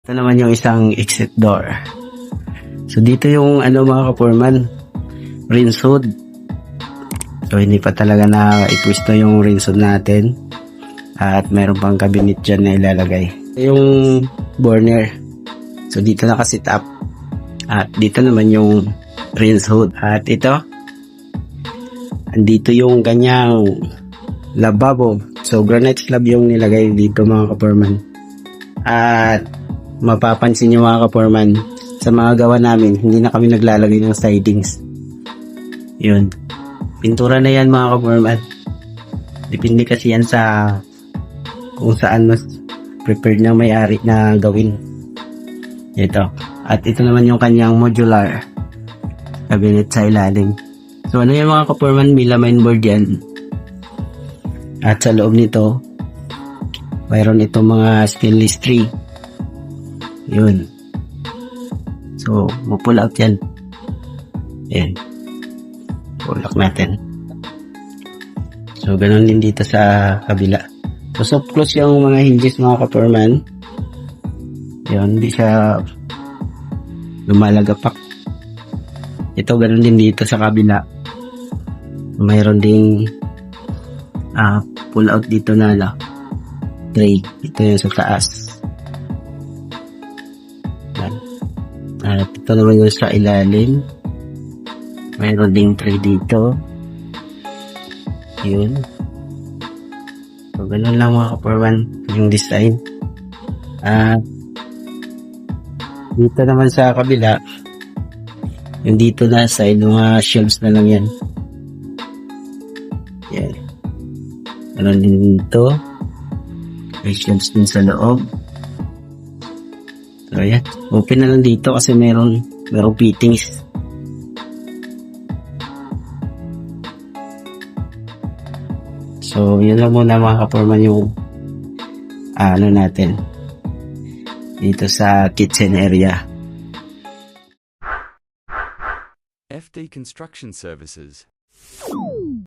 Ito naman yung isang exit door. So dito yung mga kapurman, rinse hood. So hindi pa talaga na-itwist yung rinse hood natin. At meron pang cabinet dyan na ilalagay. Yung burner. So dito naka-sit up. At dito naman yung rinse hood. At ito, andito yung kanyang lababo. So granite slab yung nilagay dito mga kapurman. At mapapansin nyo mga kapurman, sa mga gawa namin, hindi na kami naglalagay ng sidings. Yun. Pintura na yan mga kapurman. Depende kasi yan sa kung saan mas prepared ng may-ari na gawin. Ito. At ito naman yung kanyang modular cabinet sa ilalim. So ano yan mga kapurman, melamine board yan. At sa loob nito, mayroon itong mga stainless steel. Yun. So, pull out yan. Ayan. Pull out natin. So, ganun din dito sa kabila. So, soft close yung mga hinges mga kapurman. Yun, hindi siya lumalagapak. Ito, ganun din dito sa kabila. Mayroon ding pull out dito na tray. Ito yung sa taas. Yan. At ito naman yung sa ilalim. Mayroon ding tray dito. Yun. So, ganun lang mga kapurman yung design. At dito naman sa kabila, yung dito na side, mga shelves na lang yan. Yan. Ganun din dito. May shelves din sa loob. So, yan. Open na lang dito kasi merong fittings. So, yun lang muna mga kapurman yung natin dito sa kitchen area. FD Construction Services.